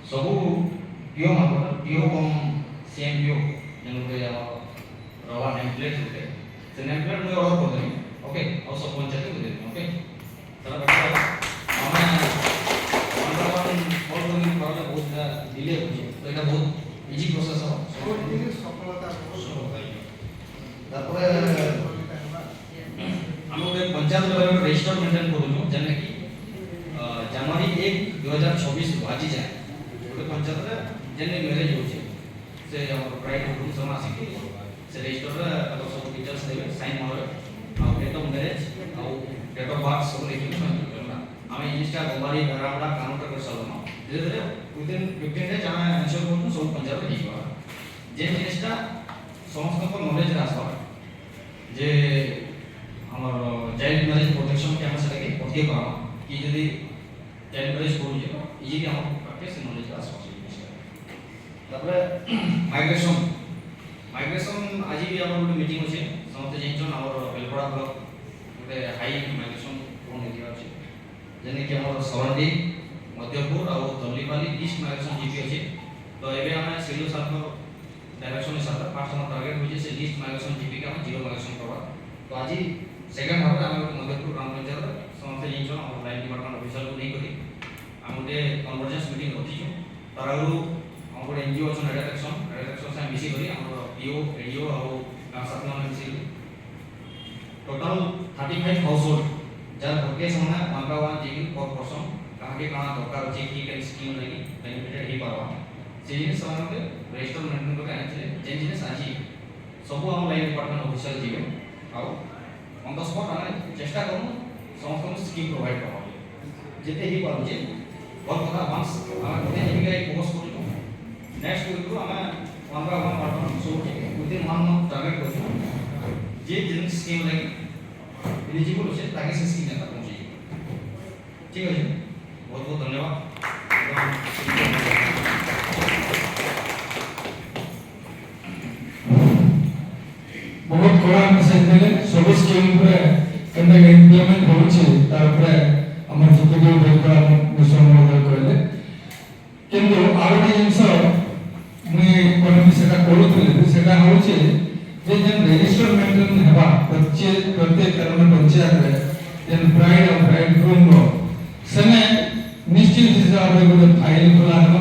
ସବୁ ପିଓ ମାନଙ୍କର ପିଓ କମ୍ CM PO ଯେମିତି ଆମର ରବା ନେମ୍ ପ୍ଲେଟ୍ ଗୋଟେ ସେ ନେମ୍ ପ୍ଲେଟ୍ ମୁଁ ଅର୍ଡ଼ର କରିଦେବି ଓକେ ଆଉ ସବୁ ପଞ୍ଚାୟତ ଦେବି ଓକେ ତାର ଆମେ ବହୁତ ଡିଲେ ହେଉଛି ତ ଏଇଟା ବହୁତ ଇଜି ପ୍ରୋସେସ୍ ହେବ ତାପରେ ଆମେ ଗୋଟେ ପଞ୍ଚାୟତ ଲେଭେଲ୍ ରେଜିଷ୍ଟର ମେଣ୍ଟେନ୍ କରୁଛୁ ଯେନ୍ଟାକି ଜାନୁଆରୀ 1, 2026 ଆଜି ଯାଏ ଗୋଟେ ପଞ୍ଚାୟତରେ ଯେନ୍ ମ୍ୟାରେଜ୍ ହେଉଛି ସେ ଆମର ପ୍ରାଇଭେଟ୍ ଗ୍ରୁପ୍ ସେମାନେ ଆସିକି ସେ ରେଜିଷ୍ଟରରେ ତାଙ୍କର ସବୁ ଡିଟେଲ୍ସ ଦେବେ ସାଇନ୍ ମାରିବେ ଆଉ ଡେଟ୍ ଅଫ୍ ମ୍ୟାରେଜ୍ ଆଉ ଡେଟ୍ ଅଫ୍ ବାର୍ଥ ସବୁ ଲେଖିକି ଆମେ এই জিনিসটা গমারি বেড়াবড়া কাউন্টার করে সারলাম ধীরে ধীরে উইদিন 15 ডেজ আমি এনশিওর করব সব পঞ্চায়েত হইবা যে জিনিসটা সমস্ত নলেজ আসবা যে আমার চাইল্ড ম্যারেজ প্রোটেকশন কে আমরা সেটাকে পথে পাওয়া কি যদি চাইল্ড ম্যারেজ করুছে ইজিলি আমার পাকে সে নলেজ আসবা তারপরে মাইগ্রেশন আজি বি আমার একটা মিটিং আছে সমস্ত জানিছন আমার বেলপড়া ব্লক ଗୋଟେ হাই মাইগ্রেশন কোন এরিয়া আছে যেনে কি আমার সরন্ডি মধ্যপুর আর দলিপালি ইস্ট মাইগ্রেশন জিপি আছে তো এবে আমি সিডিও সাথে ডাইরেকশন সাথে ফার্স্ট আমার টার্গেট হইছে সে লিস্ট মাইগ্রেশন জিপি কে আমি জিরো মাইগ্রেশন করবা তো আজি সেকেন্ড হাফে আমি মধ্যপুর গ্রাম পঞ্চায়েত সমস্ত জানিছন আমার লাইন ডিপার্টমেন্ট অফিসার কো নেই করি আমি ଗୋଟେ কনভারজেন্স মিটিং রখিଛୁ তার আগু আমার ଗୋଟେ এনজিও আছে ডাইরেকশন সে মিশি করি আমার পিও এডিও আর গাঁও সাথে মানে মিশি টোটাল 35 হাউসহোল্ড যার ঘরকে সমানে 1/1 জিবি पर पर्सन কাকে কানা দরকার আছে কি কেন স্কিম লাগি বেনিফিটেড হে পারবা সেই জিনিস সমানে রেজিস্টার মেইনটেইন করে আনছে যে জিনিস আজি সব আম লাইন ডিপার্টমেন্ট অফিসার জিবে আর অন দ্য স্পট আমি চেষ্টা করব সমস্ত স্কিম প্রোভাইড করবা যেতে হি পারুছে বড় কথা ওয়ান্স আমরা কোতে জিবিকাই ফোকাস করি নেক্সট উইকরু আমি 1/1 পার্টন সব উইদিন 1 মান্থ টার্গেট করছি যে জিনিস স্কিম লাগি एलिजिबल होছে তাকে সে স্কিমে তা পৌঁছে যাবে ঠিক আছে বহুত বহুত ধন্যবাদ बहुत कड़ा मेसेज देले सब स्कीम रे केनता इम्प्लीमेंट होउছে তার উপরে আমার যেটুকু বলবা মিশন মডেল করলে কিন্তু আর একটা জিনিস মুই কোনমি সেটা করুଥିଲି সেটা হচ্ছে যে যেন রেজিস্টার মেইনটেইন হেবা প্রত্যেক কারণে পঞ্চায়েতরে যেন ব্রাইড আর ব্রাইড গ্রুম সেনে নিশ্চিত হিসাবে গোটে ফাইল খোলা হেবা